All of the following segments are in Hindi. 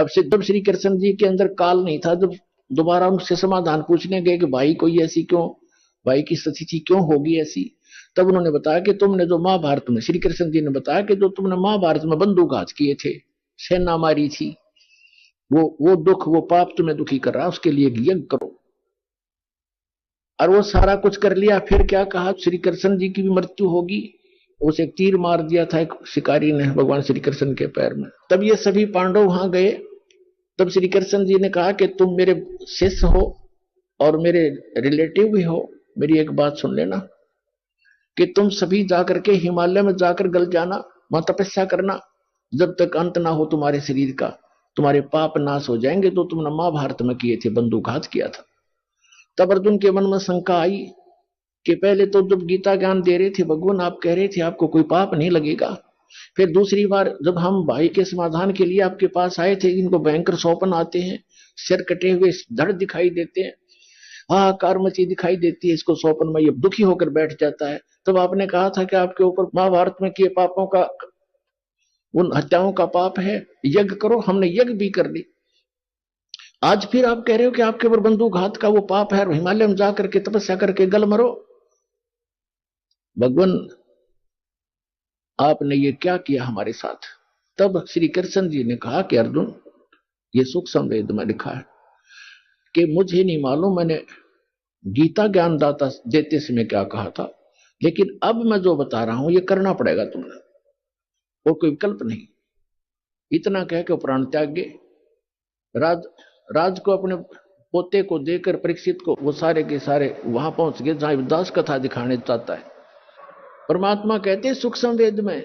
अब से जब श्री कृष्ण जी के अंदर काल नहीं था, जब दोबारा उनसे समाधान पूछने गए कि भाई कोई ऐसी क्यों, भाई की स्थिति क्यों होगी ऐसी, तब उन्होंने बताया कि तुमने जो महाभारत में, श्री कृष्ण जी ने बताया कि जो तुमने महाभारत में बंदूकघात किए थे, सेना मारी थी, वो दुख, वो पाप तुम्हें दुखी कर रहा है, उसके लिए यज्ञ करो। और वो सारा कुछ कर लिया, फिर क्या कहा, श्री कृष्ण जी की भी मृत्यु होगी। उसे एक तीर मार दिया था एक शिकारी ने भगवान श्री कृष्ण के पैर में। तब ये सभी पांडव वहां गए। तब श्री कृष्ण जी ने कहा कि तुम मेरे शिष्य हो और मेरे रिलेटिव भी हो, मेरी एक बात सुन लेना कि तुम सभी जाकर के हिमालय में जाकर गल जाना, वहां तपस्या करना, जब तक अंत ना हो तुम्हारे शरीर का, तुम्हारे पाप नाश हो जाएंगे तो तुमने महाभारत में किए थे, बंदूकघात किया था। तब अर्जुन के मन में शंका आई कि पहले तो जब गीता ज्ञान दे रहे थे भगवान, आप कह रहे थे आपको कोई पाप नहीं लगेगा। फिर दूसरी बार जब हम भाई के समाधान के लिए आपके पास आए थे, इनको भयंकर सौपन आते हैं, सिर कटे हुए धड़ दिखाई देते हैं, हाहाकार मची दिखाई देती है इसको सौपन में, ये दुखी होकर बैठ जाता है। तब आपने कहा था कि आपके ऊपर महाभारत में किए पापों का, उन हत्याओं का पाप है, यज्ञ करो। हमने यज्ञ भी कर ली। आज फिर आप कह रहे हो कि आपके ऊपर बंदूकघात का वो पाप है, हिमालय में जाकर के तपस्या करके गल मरो। भगवान आपने ये क्या किया हमारे साथ। तब श्री कृष्ण जी ने कहा कि अर्जुन, ये सूक्ष्म वेद में लिखा है कि मुझे नहीं मालूम मैंने गीता ज्ञान दाता देते समय क्या कहा था, लेकिन अब मैं जो बता रहा हूं ये करना पड़ेगा तुम्हें, और कोई विकल्प नहीं। इतना कह के प्राण त्याग गए। राज राज को अपने पोते को देकर परीक्षित को वो सारे के सारे वहां पहुंच गए जहां दास कथा दिखाने चाहता है। परमात्मा कहते हैं सूक्ष्म वेद में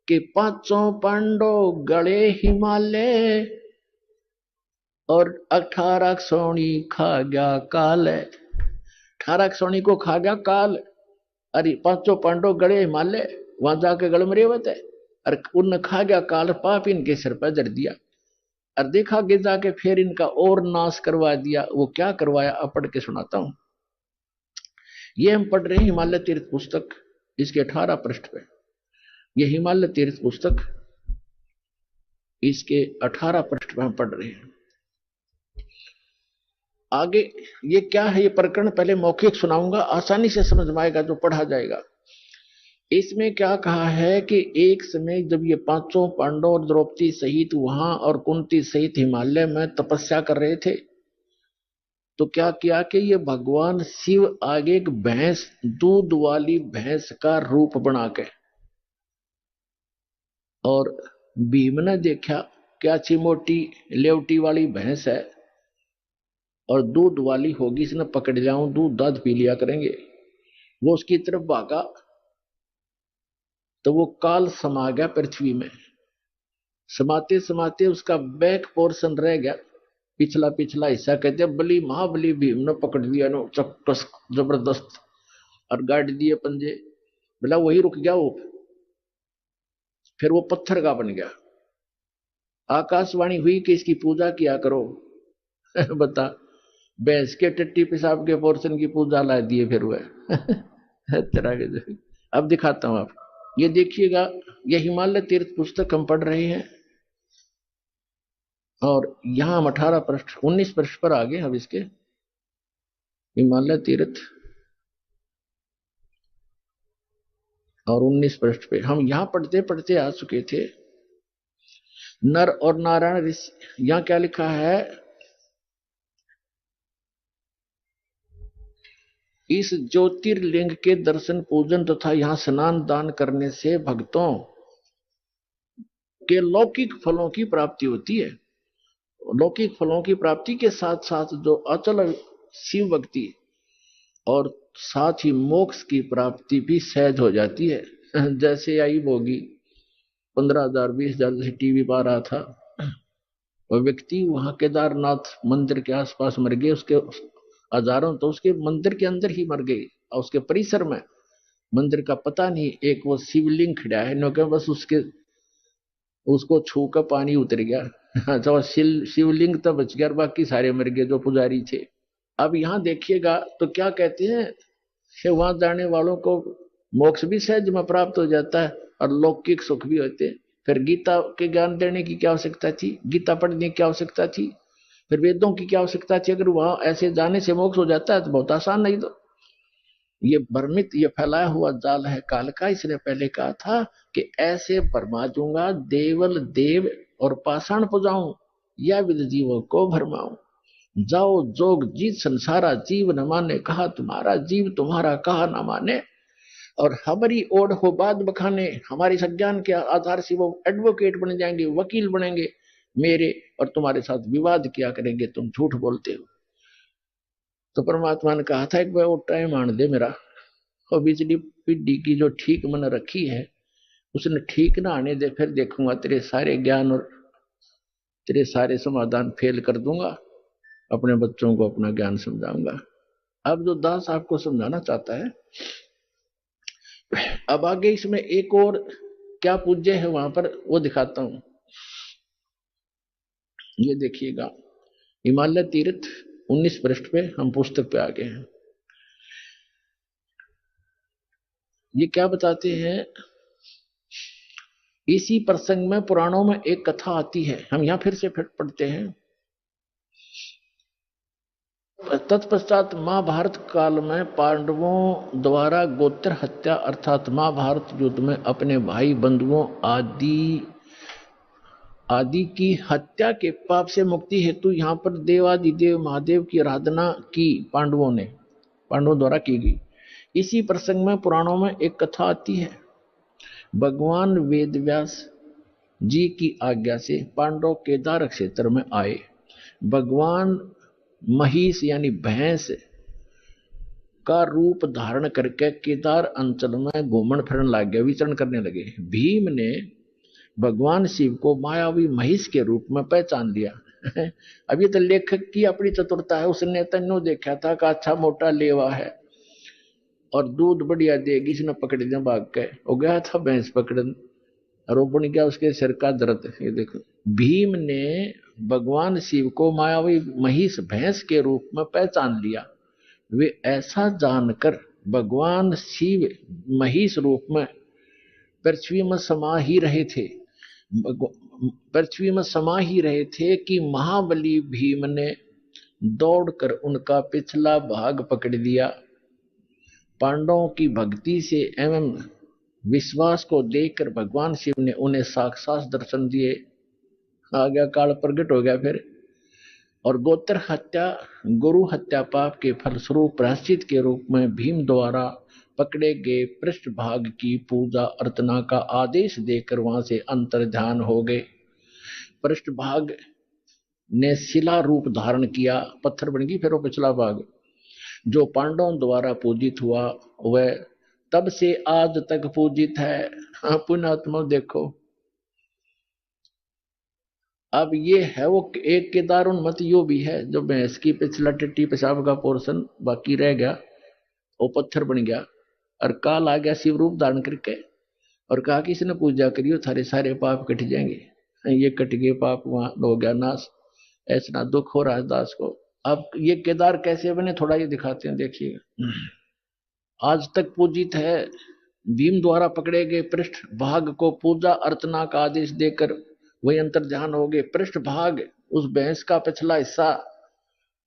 कि पांचों पांडव गड़े हिमालय और 18 सोनी खा गया काल। 18 सोनी को खा गया काल। अरे पांचों पांडव गड़े हिमालय, वहां जाके गड़ मरे हुए थे, और उन खा गया काल, पाप इनके सिर पर जड़ दिया, और देखा आगे जाके फिर इनका और नाश करवा दिया। वो क्या करवाया, अब पढ़ के सुनाता हूं। ये हम पढ़ रहे हैं हिमालय तीर्थ पुस्तक, इसके 18 पृष्ठ पे। ये हिमालय तीर्थ पुस्तक, इसके 18 पृष्ठ पे हम पढ़ रहे हैं। आगे ये क्या है, ये प्रकरण पहले मौखिक सुनाऊंगा, आसानी से समझ में आएगा जो पढ़ा जाएगा। इसमें क्या कहा है कि एक समय जब ये पांचों पांडव और द्रौपदी सहित वहां और कुंती सहित हिमालय में तपस्या कर रहे थे, तो क्या किया कि ये भगवान शिव आगे एक भैंस, दूध वाली भैंस का रूप बना के, और भीम ने देखा क्या अच्छी मोटी लेवटी वाली भैंस है और दूध वाली होगी, इसने पकड़ जाऊं, दूध दाद पी लिया करेंगे। वो उसकी तरफ भागा तो वो काल समा गया पृथ्वी में। समाते समाते उसका बैक पोर्शन रह गया, पिछला पिछला हिस्सा, कहते हैं बली महाबली भीम ने पकड़ लिया नो चक्कस जबरदस्त, और गाड़ दिए पंजे, बोला वही रुक गया वो, फिर वो पत्थर का बन गया। आकाशवाणी हुई कि इसकी पूजा किया करो। बता, भैंस के टट्टी पेशाब के पोर्शन की पूजा ला दिए फिर वह। तरह के। अब दिखाता हूं आप, ये देखिएगा, ये हिमालय तीर्थ पुस्तक हम पढ़ रहे हैं, और यहां हम 18 पृष्ठ 19 पृष्ठ पर आ गए। अब इसके हिमालय तीर्थ और 19 पृष्ठ पे हम यहां पढ़ते पढ़ते आ चुके थे। नर और नारायण ऋषि, यहां क्या लिखा है, इस ज्योतिर्लिंग के दर्शन पूजन तथा यहां स्नान दान करने से भक्तों के लौकिक फलों की प्राप्ति होती है। लौकिक फलों की प्राप्ति के साथ साथ जो अचल शिव भक्ति और साथ ही मोक्ष की प्राप्ति भी सहज हो जाती है। जैसे आई भोगी 15,000 20,000 जैसे टीवी पर आ रहा था, वो व्यक्ति वहां केदारनाथ मंदिर के आसपास मर गए, उसके हजारों तो उसके मंदिर के अंदर ही मर गए, और उसके परिसर में मंदिर का पता नहीं, एक वो शिवलिंग खड़ा है नो, बस उसके उसको छू कर पानी उतर गया। अच्छा, शिवलिंग तो बच गया, बाकी सारे मर गए जो पुजारी थे। अब यहां देखिएगा तो क्या कहते हैं कि वहां जाने वालों को मोक्ष भी सहज में प्राप्त हो जाता है और लौकिक सुख भी होते हैं। फिर गीता के ज्ञान देने की क्या आवश्यकता थी, गीता पढ़ने की आवश्यकता थी, फिर वेदों की क्या आवश्यकता थी? अगर वहां ऐसे जाने से मोक्ष हो जाता है तो बहुत आसान। नहीं तो ये भ्रमित, ये फैलाया हुआ जाल है काल का। इसने पहले कहा था कि ऐसे भरमा दूंगा, देवल देव और पाषाण पुजाऊं, या विद जीवों को भरमाऊं। जाओ जोग जीत संसारा, जीव न माने कहा तुम्हारा, जीव तुम्हारा कहा न माने। और हमारी ओढ़ हो बात बखाने, हमारे संज्ञान के आधार से वो एडवोकेट बन जाएंगे, वकील बनेंगे मेरे, और तुम्हारे साथ विवाद किया करेंगे, तुम झूठ बोलते हो। तो परमात्मा ने कहा था एक बार, वो टाइम आने दे मेरा, और बिजली पिड्डी की जो ठीक मन रखी है उसने ठीक ना आने दे, फिर देखूंगा तेरे सारे ज्ञान और तेरे सारे समाधान फेल कर दूंगा, अपने बच्चों को अपना ज्ञान समझाऊंगा। अब जो दास आपको समझाना चाहता है, अब आगे इसमें एक और क्या पूज्य है वहां पर वो दिखाता हूं। ये देखिएगा, हिमालय तीर्थ 19 पृष्ठ पे हम पुस्तक पे आ गए हैं। ये क्या बताते हैं, इसी प्रसंग में पुराणों में एक कथा आती है, हम यहां फिर से पढ़ते हैं। तत्पश्चात महाभारत काल में पांडवों द्वारा गोत्र हत्या अर्थात महाभारत युद्ध में अपने भाई बंधुओं आदि की हत्या के पाप से मुक्ति हेतु यहाँ पर देवादिदेव महादेव की आराधना की पांडवों द्वारा की गई। इसी प्रसंग में पुराणों में एक कथा आती है। भगवान वेदव्यास जी की आज्ञा से पांडव केदार क्षेत्र में आए। भगवान महिष यानी भैंस का रूप धारण करके केदार अंचल में घूमन फिरन लग गए, विचरण करने लगे। भीम ने भगवान शिव को मायावी महिष के रूप में पहचान लिया। अभी तो लेखक की अपनी चतुरता है, उसने तन्नो देखा था कि अच्छा मोटा लेवा है और दूध बढ़िया देगी, इसने पकड़ दिया, भाग के हो गया था भैंस पकड़न, और वो बन गया उसके सिर का दर्द। ये देखो, भीम ने भगवान शिव को मायावी महिष भैंस के रूप में पहचान लिया। वे ऐसा जानकर भगवान शिव महिष रूप में पृथ्वी में समा ही रहे थे कि महाबली भीम ने दौड़कर उनका पिछला भाग पकड़ लिया। पांडवों की भक्ति से एवं विश्वास को देखकर भगवान शिव ने उन्हें साक्षात दर्शन दिए। आ गया काल प्रकट हो गया फिर। और गोत्र हत्या गुरु हत्या पाप के फलस्वरूप प्रायश्चित के रूप में भीम द्वारा पकड़े गए पृष्ठभाग की पूजा अर्चना का आदेश देकर वहां से अंतर्ध्यान हो गए। पृष्ठभाग ने शिला रूप धारण किया, पत्थर बन गई फिर वो पिछला भाग जो पांडवों द्वारा पूजित हुआ, वह तब से आज तक पूजित है। पुण्यात्मा देखो, अब ये है वो एक केदार उन्मत यो भी है जो भैंस की पिछला टट्टी पेशाब का पोर्शन बाकी रह गया, वो पत्थर बन गया। और काल आ गया शिव रूप धारण करके और कहा कि इसने पूजा करियो, थारे सारे पाप कट जाएंगे। ये कट गए पाप, वहां हो गया नाश। ऐसा दुख हो रहा है दास को। अब ये केदार कैसे बने थोड़ा ये दिखाते हैं, देखिएगा। आज तक पूजित है। भीम द्वारा पकड़े गए पृष्ठ भाग को पूजा अर्चना का आदेश देकर वही अंतर्ध्यान हो गए। पृष्ठ भाग उस भैंस का पिछला हिस्सा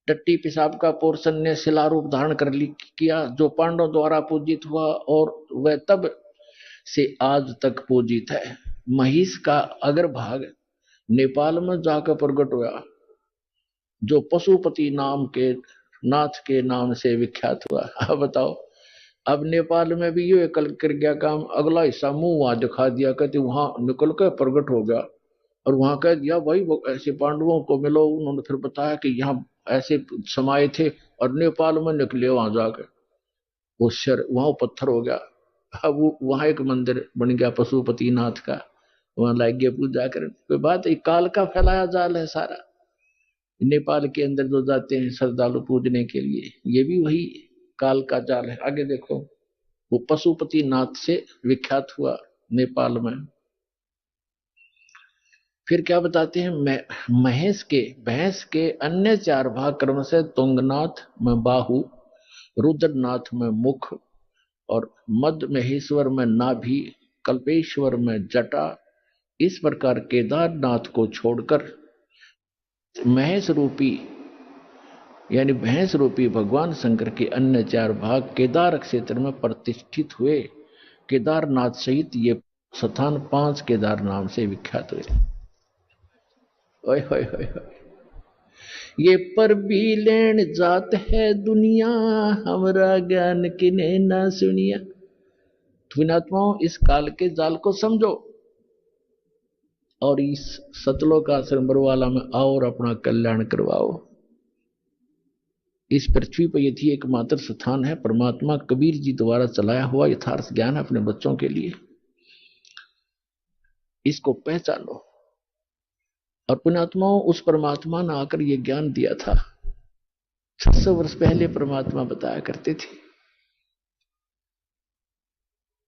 टट्टी पेशाब का पोर्शन ने शिला रूप धारण कर किया जो पांडवों द्वारा पूजित हुआ और वह तब से आज तक पूजित है। महिष का अगर भाग नेपाल में जाकर प्रकट हुआ जो पशुपति नाम के नाथ के नाम से विख्यात हुआ। अब बताओ, अब नेपाल में भी ये कल कर गया काम, अगला हिस्सा मुंह वहां दिखा दिया, कहते वहां निकल कर प्रकट हो गया और वहां कह दिया भाई वो ऐसे पांडवों को मिलो। उन्होंने फिर बताया कि यहाँ ऐसे समाये थे और नेपाल में निकले वहां जाकर वो शर वहां पत्थर हो गया। अब वहां एक मंदिर बन गया पशुपति नाथ का, वहां लाग गए पूजा कर। कोई बात, एक काल का फैलाया जाल है सारा। नेपाल के अंदर जो जाते हैं श्रद्धालु पूजने के लिए, ये भी वही काल का जाल है। आगे देखो, वो पशुपति नाथ से विख्यात हुआ नेपाल में। फिर क्या बताते हैं, भैंस के अन्य 4 भाग क्रम से तुंगनाथ में बाहु, रुद्रनाथ में मुख और मध्य महेश्वर में नाभि, कल्पेश्वर में जटा, इस प्रकार केदारनाथ को छोड़कर महेश रूपी यानी भैंस रूपी भगवान शंकर के अन्य 4 भाग केदार क्षेत्र में प्रतिष्ठित हुए। केदारनाथ सहित ये स्थान 5 केदार नाम से विख्यात हुए। ओए होए होए होए, ये पर भी लेन जात है दुनिया, हमरा ज्ञान किने ना सुनिया। त्विनात्माओं, इस काल के जाल को समझो और इस सतलोक आश्रम बरवाला में आओ और अपना कल्याण करवाओ। इस पृथ्वी पर यदि एकमात्र स्थान है परमात्मा कबीर जी द्वारा चलाया हुआ यथार्थ ज्ञान अपने बच्चों के लिए, इसको पहचानो। और पुण्यात्माओं, उस परमात्मा ने आकर यह ज्ञान दिया था। 600 वर्ष पहले परमात्मा बताया करते थे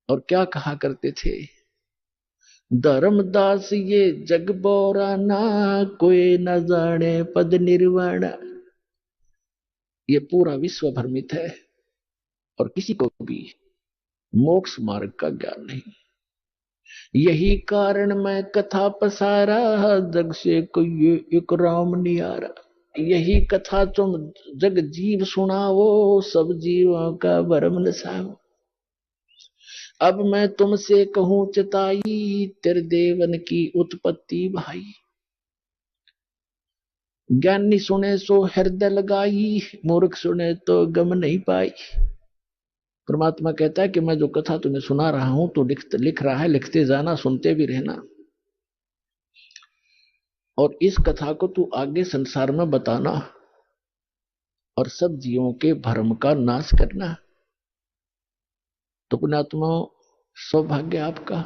और क्या कहा करते थे, धर्मदास ये जग बोरा ना, कोई न जाने पद निर्वाण। ये पूरा विश्व भ्रमित है और किसी को भी मोक्ष मार्ग का ज्ञान नहीं। यही कारण मैं कथा पसारा, जग से कोई एक राम नियारा। यही कथा तुम जग जीव सुनाओ, सब जीवों का भरम नसाओ। अब मैं तुमसे कहूं चिताई, तेरे देवन की उत्पत्ति भाई। ज्ञानी सुने सो हृदय लगाई, मूर्ख सुने तो गम नहीं पाई। परमात्मा कहता है कि मैं जो कथा तुम्हें सुना रहा हूं तो लिख रहा है, लिखते जाना, सुनते भी रहना। और इस कथा को तू आगे संसार में बताना और सब जीवों के भ्रम का नाश करना। तो पुण्यात्मा, सौभाग्य आपका,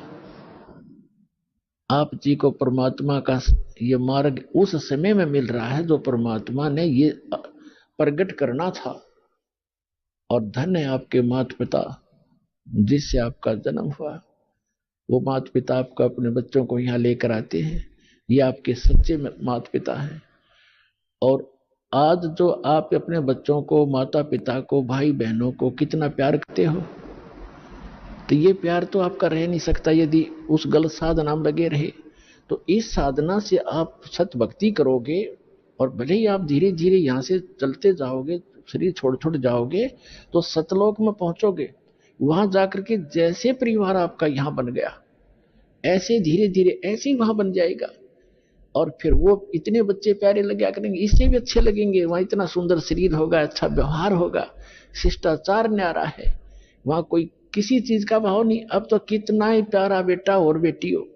आप जी को परमात्मा का ये मार्ग उस समय में मिल रहा है जो परमात्मा ने ये प्रकट करना था। और धन्य है आपके माता पिता जिससे आपका जन्म हुआ। वो माता पिता आपको अपने बच्चों को यहाँ लेकर आते हैं, ये आपके सच्चे माता पिता हैं। और आज जो आप अपने बच्चों को, माता पिता को, भाई बहनों को कितना प्यार करते हो, तो ये प्यार तो आपका रह नहीं सकता यदि उस गलत साधना में लगे रहे। तो इस साधना से आप सत भक्ति करोगे और भले ही आप धीरे धीरे यहाँ से चलते जाओगे, शरीर छोड़ छोड़ जाओगे, तो सतलोक में पहुंचोगे। वहां जाकर के जैसे परिवार आपका यहाँ बन गया, ऐसे धीरे धीरे ऐसे ही वहां बन जाएगा। और फिर वो इतने बच्चे प्यारे लगे करेंगे, इससे भी अच्छे लगेंगे। वहां इतना सुंदर शरीर होगा, अच्छा व्यवहार होगा, शिष्टाचार न्यारा है, वहां कोई किसी चीज का भाव नहीं। अब तो कितना ही प्यारा बेटा और बेटी हो,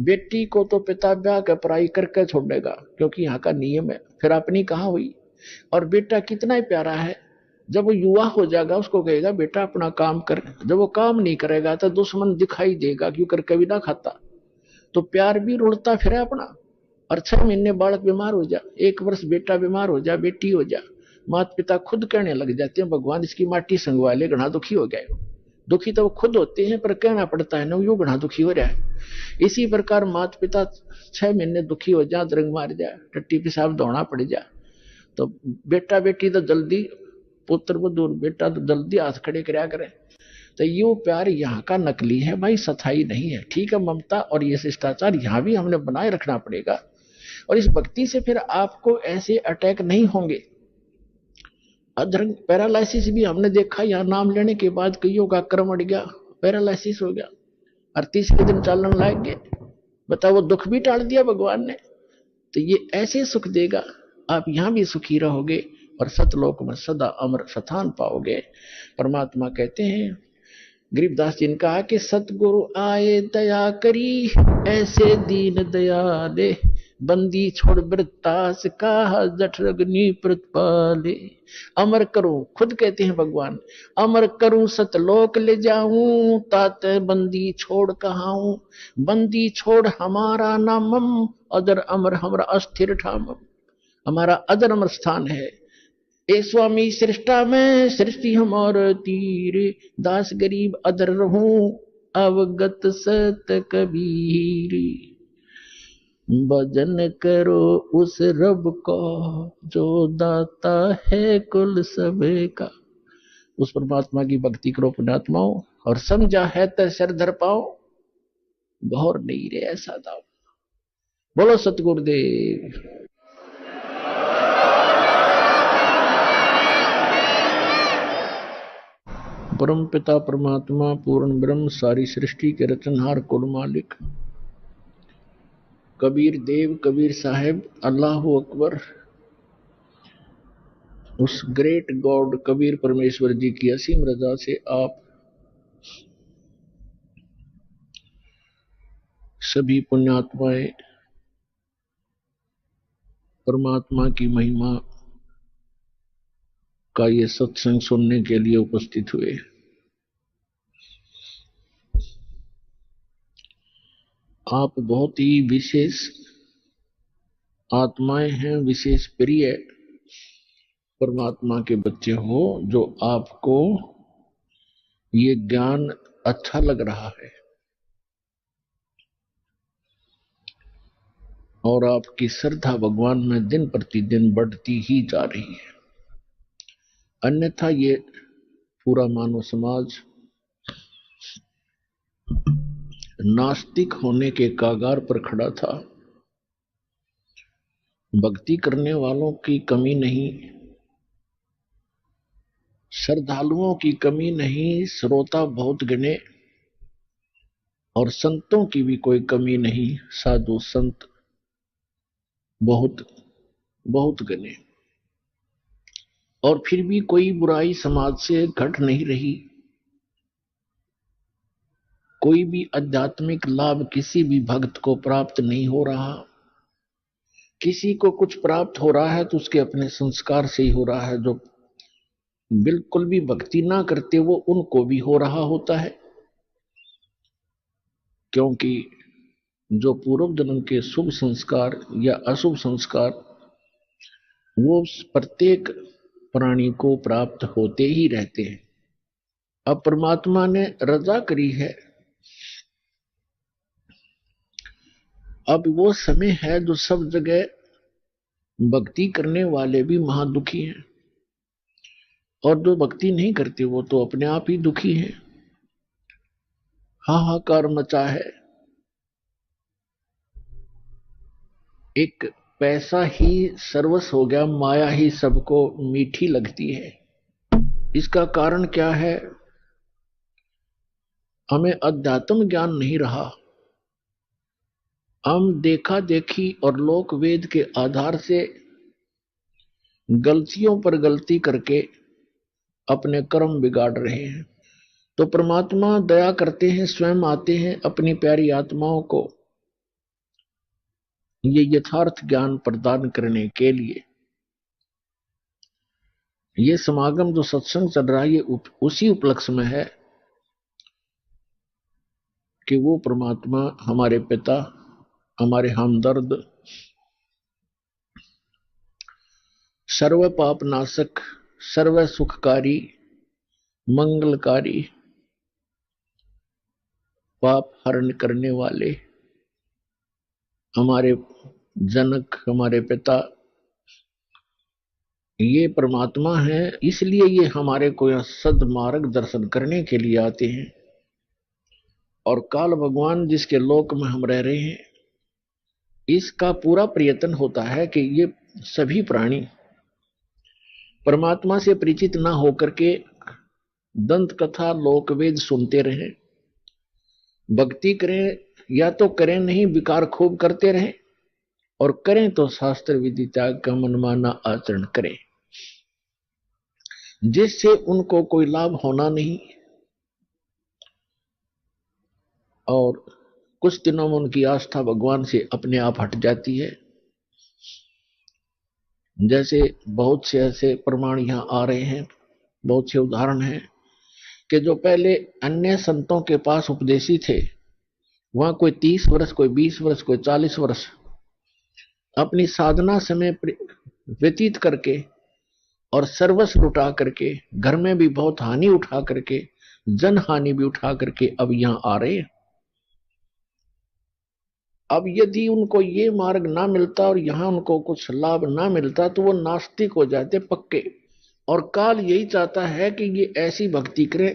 बेटी को तो पिता ब्याह कर पढ़ाई करके छोड़ेगा क्योंकि यहाँ का नियम है, फिर अपनी कहाँ हुई। और बेटा कितना ही प्यारा है, जब वो युवा हो जाएगा उसको कहेगा बेटा अपना काम कर। जब वो काम नहीं करेगा तो दुश्मन दिखाई देगा, क्यों कर कभी ना खाता। तो प्यार भी रुड़ता फिर अपना। और 6 महीने बालक बीमार हो जा, 1 वर्ष बेटा बीमार हो जा, बेटी हो जा, माता पिता खुद कहने लग जाते हैं भगवान इसकी माटी संगवा ले, घना दुखी हो गए। दुखी तो वो खुद होते हैं पर कहना पड़ता है ना, यूं घना दुखी हो रहा है। इसी प्रकार माता पिता 6 महीने दुखी हो जा, रंग मार जा, टट्टी पेशाब दौड़ना पड़ जा, तो बेटा बेटी तो जल्दी, पुत्र वधू बेटा तो जल्दी हाथ खड़े कराया करे। तो ये प्यार यहाँ का नकली है भाई, सथाई नहीं है। ठीक है, ममता और ये शिष्टाचार यहाँ भी हमने बनाए रखना पड़ेगा। और इस भक्ति से फिर आपको ऐसे अटैक नहीं होंगे। अधर्म पैरालिसिस भी हमने देखा, यहाँ नाम लेने के बाद कईयों का क्रम अड़ गया, पैरालिसिस हो गया, 38 के दिन चालन लाग गए। बताओ, वो दुख भी टाल दिया भगवान ने। तो ये ऐसे सुख देगा, आप यहाँ भी सुखी रहोगे और सतलोक में सदा अमर स्थान पाओगे। परमात्मा कहते हैं, गरीबदास जी ने कहा कि सतगुरु आए दया करी, ऐसे दीन दयाले, बंदी छोड़ वृत्तास का, जठरग्नि प्रतिपाले। अमर करूं, खुद कहते हैं भगवान, अमर करूं सतलोक ले जाऊं, तात बंदी छोड़ कहाऊं। बंदी छोड़ हमारा नामम, अदर अमर हमारा अस्थिर ठामम। हमारा अदर अमर स्थान है। ए स्वामी सृष्टा में सृष्टि हमार तीरे, दास गरीब अदर रहूं, अवगत सत कबीर। भजन करो उस रब को, जो दाता है कुल सबे का। उस परमात्मा की भक्ति करो पुण्यात्माओं, और समझा है तो सिर धर पाओ। गौर नहीं रे ऐसा दाव। बोलो सतगुरुदेव। परम पिता परमात्मा पूर्ण ब्रह्म सारी सृष्टि के रचनहार कुल मालिक कबीर देव कबीर साहेब अल्लाह अकबर, उस ग्रेट गॉड कबीर परमेश्वर जी की असीम रजा से आप सभी पुण्यात्माएं परमात्मा की महिमा का ये सत्संग सुनने के लिए उपस्थित हुए। आप बहुत ही विशेष आत्माएं हैं, विशेष प्रिय परमात्मा के बच्चे हो, जो आपको ये ज्ञान अच्छा लग रहा है और आपकी श्रद्धा भगवान में दिन प्रतिदिन बढ़ती ही जा रही है। अन्यथा ये पूरा मानव समाज नास्तिक होने के कागार पर खड़ा था। भक्ति करने वालों की कमी नहीं, श्रद्धालुओं की कमी नहीं, श्रोता बहुत गिने और संतों की भी कोई कमी नहीं, साधु संत बहुत बहुत गिने, और फिर भी कोई बुराई समाज से घट नहीं रही। कोई भी आध्यात्मिक लाभ किसी भी भक्त को प्राप्त नहीं हो रहा। किसी को कुछ प्राप्त हो रहा है तो उसके अपने संस्कार से ही हो रहा है। जो बिल्कुल भी भक्ति ना करते वो उनको भी हो रहा होता है, क्योंकि जो पूर्व जन्म के शुभ संस्कार या अशुभ संस्कार वो प्रत्येक प्राणी को प्राप्त होते ही रहते हैं। अब परमात्मा ने रजा करी है, अब वो समय है जो सब जगह भक्ति करने वाले भी महादुखी हैं और जो भक्ति नहीं करते वो तो अपने आप ही दुखी हैं। हाहाकार मचा है। एक पैसा ही सर्वस्व हो गया, माया ही सबको मीठी लगती है। इसका कारण क्या है? हमें अध्यात्म ज्ञान नहीं रहा। हम देखा देखी और लोक वेद के आधार से गलतियों पर गलती करके अपने कर्म बिगाड़ रहे हैं। तो परमात्मा दया करते हैं, स्वयं आते हैं अपनी प्यारी आत्माओं को ये यथार्थ ज्ञान प्रदान करने के लिए। ये समागम जो सत्संग चल रहा है ये उसी उपलक्ष्य में है कि वो परमात्मा हमारे पिता, हमारे हमदर्द, सर्व पाप नाशक, सर्व सुखकारी, मंगलकारी, पाप हरण करने वाले हमारे जनक, हमारे पिता, ये परमात्मा है। इसलिए ये हमारे को सद्मार्ग दर्शन करने के लिए आते हैं। और काल भगवान जिसके लोक में हम रह रहे हैं, इसका पूरा प्रयत्न होता है कि ये सभी प्राणी परमात्मा से परिचित ना होकर के दंत कथा लोकवेद सुनते रहें, भक्ति करें या तो करें नहीं, विकार खूब करते रहें, और करें तो शास्त्र विधि त्याग का मनमाना आचरण करें, जिससे उनको कोई लाभ होना नहीं। और कुछ दिनों में उनकी आस्था भगवान से अपने आप हट जाती है। जैसे बहुत से ऐसे प्रमाण यहां आ रहे हैं, बहुत से उदाहरण हैं कि जो पहले अन्य संतों के पास उपदेशी थे, वहां कोई 30 वर्ष, कोई 20 वर्ष, कोई 40 वर्ष अपनी साधना समय व्यतीत करके और सर्वस्व लुटा करके, घर में भी बहुत हानि उठा करके, जन हानि भी उठा करके अब यहां आ रहे हैं। अब यदि उनको ये मार्ग ना मिलता और यहां उनको कुछ लाभ ना मिलता तो वो नास्तिक हो जाते पक्के। और काल यही चाहता है कि ये ऐसी भक्ति करें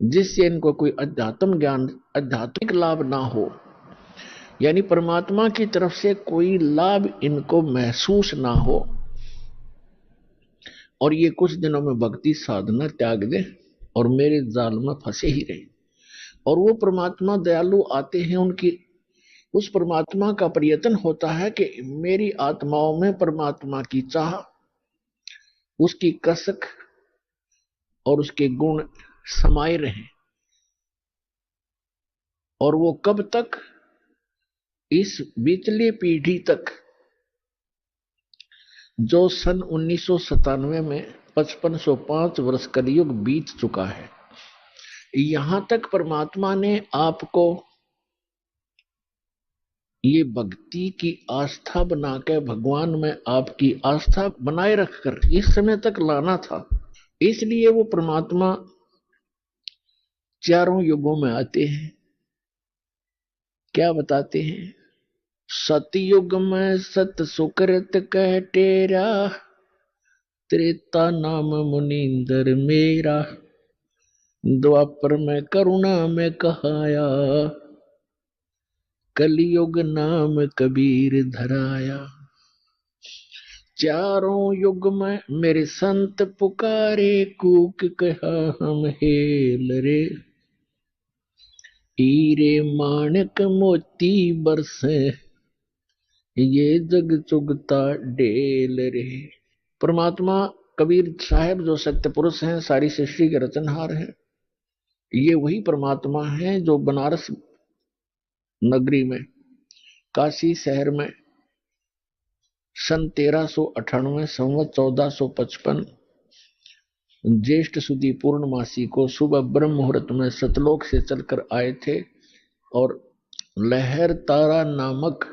जिससे इनको कोई अध्यात्म ज्ञान, आध्यात्मिक लाभ ना हो, यानी परमात्मा की तरफ से कोई लाभ इनको महसूस ना हो, और ये कुछ दिनों में भक्ति साधना त्याग दे और मेरे जाल में फंसे ही रहे। और वो परमात्मा दयालु आते हैं, उनकी उस परमात्मा का प्रयत्न होता है कि मेरी आत्माओं में परमात्मा की चाह, उसकी कसक और उसके गुण समाये रहे। और वो कब तक? इस बीतली पीढ़ी तक, जो सन 1997 में 5505 वर्ष कलयुग बीत चुका है, यहां तक परमात्मा ने आपको ये भक्ति की आस्था बनाकर, भगवान में आपकी आस्था बनाए रखकर इस समय तक लाना था। इसलिए वो परमात्मा चारों युगों में आते हैं। क्या बताते हैं? सतयुग में सत सुकृत कह टेरा, त्रेता नाम मुनींदर मेरा, द्वापर में करुणा में कहाया, कलयुग नाम कबीर धराया। चारों युग में मेरे संत पुकारे, कूक कहा हम हेल रे, हीरे माणक मोती बरसे, ये जग चुगता डेल रे। परमात्मा कबीर साहब जो सत्य पुरुष हैं, सारी सृष्टि के रचनहार हैं, ये वही परमात्मा है जो बनारस नगरी में, काशी शहर में सन 1398 संवत 1455 ज्येष्ठ सुदी पूर्णमासी को सुबह ब्रह्म मुहूर्त में सतलोक से चलकर आए थे और लहर तारा नामक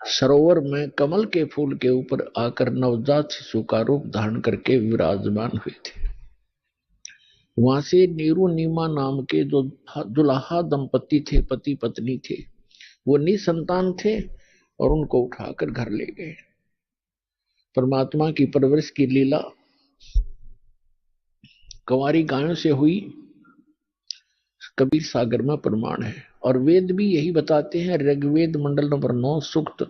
सरोवर में कमल के फूल के ऊपर आकर नवजात शिशु का रूप धारण करके विराजमान हुए थे। वहां से नीरू नीमा नाम के जो दुल्हा दंपति थे, पति पत्नी थे, वो निसंतान थे और उनको उठाकर घर ले गए। परमात्मा की परवरिश की लीला कंवारी गायों से हुई, कबीर सागर में प्रमाण है। और वेद भी यही बताते हैं, ऋग्वेद मंडल नंबर 9 सूक्त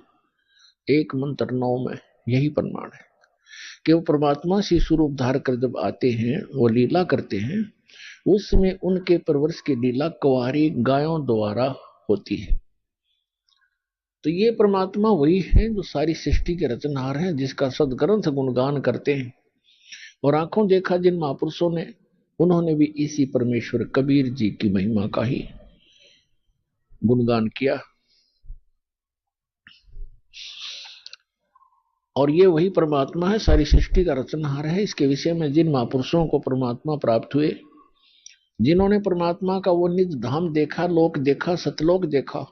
1 मंत्र 9 में यही प्रमाण है कि वो परमात्मा शिशु रूप धार कर जब आते हैं, वो लीला करते हैं, उस समय उनके परवरिश की लीला कंवारी गायों द्वारा होती है। तो ये परमात्मा वही है जो सारी सृष्टि के रचनहार हैं, जिसका सदग्रंथ गुणगान करते हैं। और आंखों देखा जिन महापुरुषों ने, उन्होंने भी इसी परमेश्वर कबीर जी की महिमा का ही गुणगान किया। और ये वही परमात्मा है, सारी सृष्टि का रचनहार है। इसके विषय में जिन महापुरुषों को परमात्मा प्राप्त हुए, जिन्होंने परमात्मा का वो निज धाम देखा, लोक देखा, सतलोक देखा,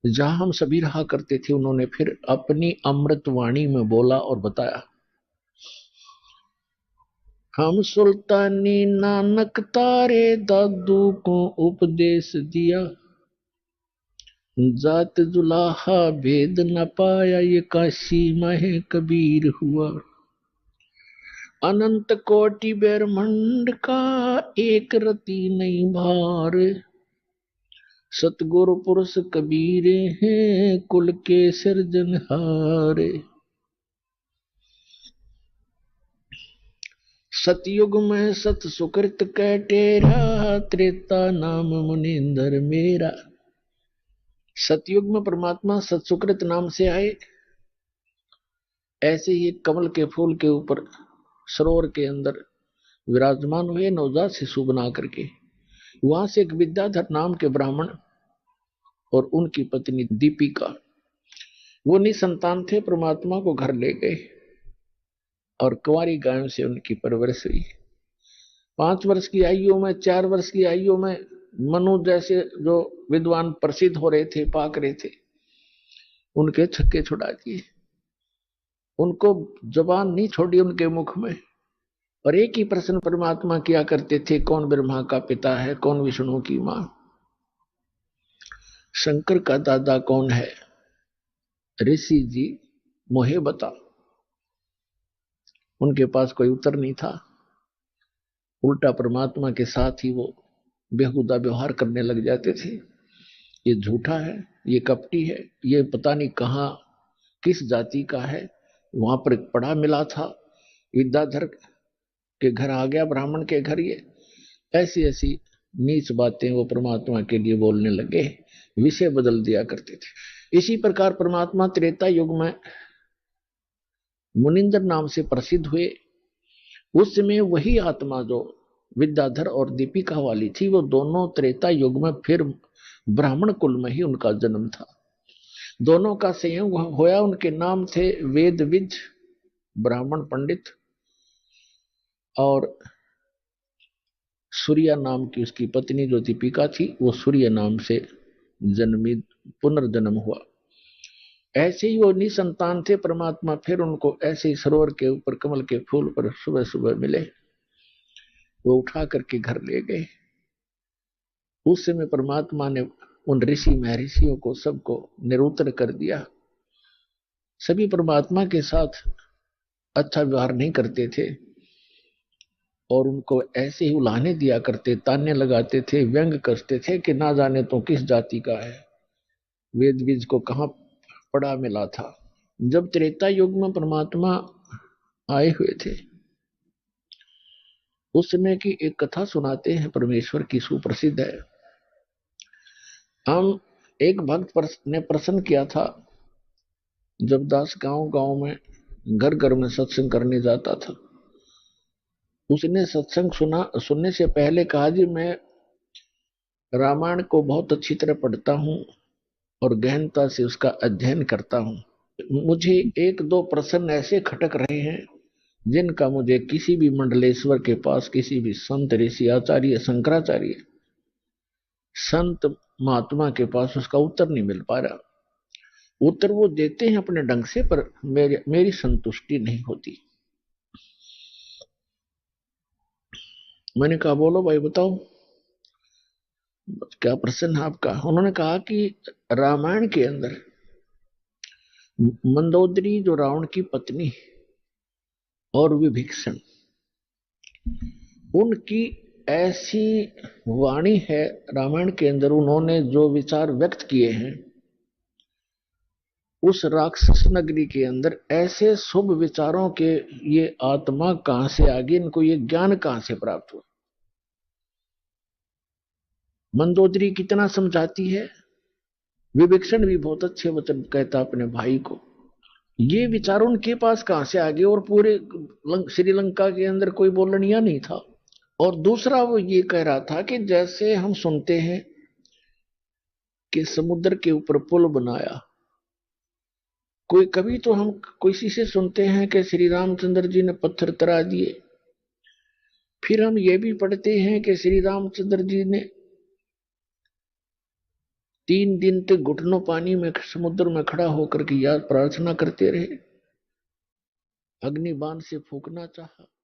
जहां हम सभी रहा करते थे, उन्होंने फिर अपनी अमृत वाणी में बोला और बताया। हम सुल्तानी नानक तारे दादू को उपदेश दिया, जात जुलाहा भेद न पाया, ये काशी में कबीर हुआ। अनंत कोटि ब्रह्मांड का एक रति नहीं भार, सतगुरु पुरुष कबीर हैं कुल के सिरजनहार। सतयुग में सत सुकृत कह टेरा, त्रेता नाम मुनींदर मेरा। सतयुग में परमात्मा सतसुकृत नाम से आए, ऐसे ही कमल के फूल के ऊपर सरोवर के अंदर विराजमान हुए नवजात शिशु बना करके। वहां से एक विद्याधर नाम के ब्राह्मण और उनकी पत्नी दीपिका, वो निसंतान थे, परमात्मा को घर ले गए और कुंवारी गायों से उनकी परवरिश हुई। 5 वर्ष की आयु में, 4 वर्ष की आयु में मनु जैसे जो विद्वान प्रसिद्ध हो रहे थे, पाक रहे थे, उनके छक्के छुड़ा दिए। उनको जबान नहीं छोड़ी उनके मुख में, और एक ही प्रश्न परमात्मा किया करते थे, कौन ब्रह्मा का पिता है, कौन विष्णु की मां, शंकर का दादा कौन है, ऋषि जी मोहे बता। उनके पास कोई उत्तर नहीं था। उल्टा परमात्मा के साथ ही वो बेहुदा व्यवहार करने लग जाते थे। ये झूठा है, ये कपटी है, ये पता नहीं कहाँ किस जाति का है। वहां पर एक पढ़ा मिला था, विद्याधर के घर आ गया, ब्राह्मण के घर। ये ऐसी ऐसी नीच बातें वो परमात्मा के लिए बोलने लगे, विषय बदल दिया करते थे। इसी प्रकार परमात्मा त्रेता युग में मुनिंदर नाम से प्रसिद्ध हुए। उस समय वही आत्मा जो विद्याधर और दीपिका वाली थी, वो दोनों त्रेता युग में फिर ब्राह्मण कुल में ही उनका जन्म था। दोनों का संयोग होया। उनके नाम थे वेदविज ब्राह्मण पंडित, और सूर्या नाम की उसकी पत्नी जो दीपिका थी, वो सूर्य नाम से जन्मी, पुनर्जन्म हुआ। ऐसे ही वो निसंतान थे। परमात्मा फिर उनको ऐसे ही सरोवर के ऊपर कमल के फूल पर सुबह सुबह मिले, वो उठा करके घर ले गए। उस समय परमात्मा ने उन ऋषि महर्षियों को सबको निरुत्तर कर दिया। सभी परमात्मा के साथ अच्छा व्यवहार नहीं करते थे और उनको ऐसे ही उलाहने दिया करते, ताने लगाते थे, व्यंग करते थे कि ना जाने तो किस जाति का है, वेद बीज को कहाँ पड़ा मिला था। जब त्रेता युग में परमात्मा आए हुए थे, उस समय की एक कथा सुनाते हैं परमेश्वर की, सुप्रसिद्ध है। हम एक भक्त ने प्रश्न किया था, जब दास गांव गांव में घर घर में सत्संग करने जाता था, उसने सत्संग सुनने से पहले कहा, जी मैं रामायण को बहुत अच्छी तरह पढ़ता हूँ और गहनता से उसका अध्ययन करता हूँ। मुझे एक दो प्रश्न ऐसे खटक रहे हैं जिनका मुझे किसी भी मंडलेश्वर के पास, किसी भी संत ऋषि आचार्य शंकराचार्य संत महात्मा के पास उसका उत्तर नहीं मिल पा रहा। उत्तर वो देते हैं अपने ढंग से, पर मेरी संतुष्टि नहीं होती। मैंने कहा बोलो भाई बताओ क्या प्रश्न है आपका। उन्होंने कहा कि रामायण के अंदर मंदोदरी जो रावण की पत्नी और विभीषण, उनकी ऐसी वाणी है रामायण के अंदर, उन्होंने जो विचार व्यक्त किए हैं उस राक्षस नगरी के अंदर, ऐसे शुभ विचारों के ये आत्मा कहां से आ गई, इनको ये ज्ञान कहां से प्राप्त हुआ। मंदोदरी कितना समझाती है, विभीषण भी बहुत अच्छे वचन कहता अपने भाई को। ये विचार उनके पास कहां से आ गए, और पूरे श्रीलंका के अंदर कोई बोलनिया नहीं था। और दूसरा वो ये कह रहा था कि जैसे हम सुनते हैं कि समुद्र के ऊपर पुल बनाया, कोई कभी तो हम किसी से सुनते हैं कि श्री रामचंद्र जी ने पत्थर तरा दिए। फिर हम ये भी पढ़ते हैं कि श्री रामचंद्र जी ने 3 दिन तक घुटनों पानी में समुद्र में खड़ा होकर के याद प्रार्थना करते रहे, अग्निबाण से फूंकना चाहा।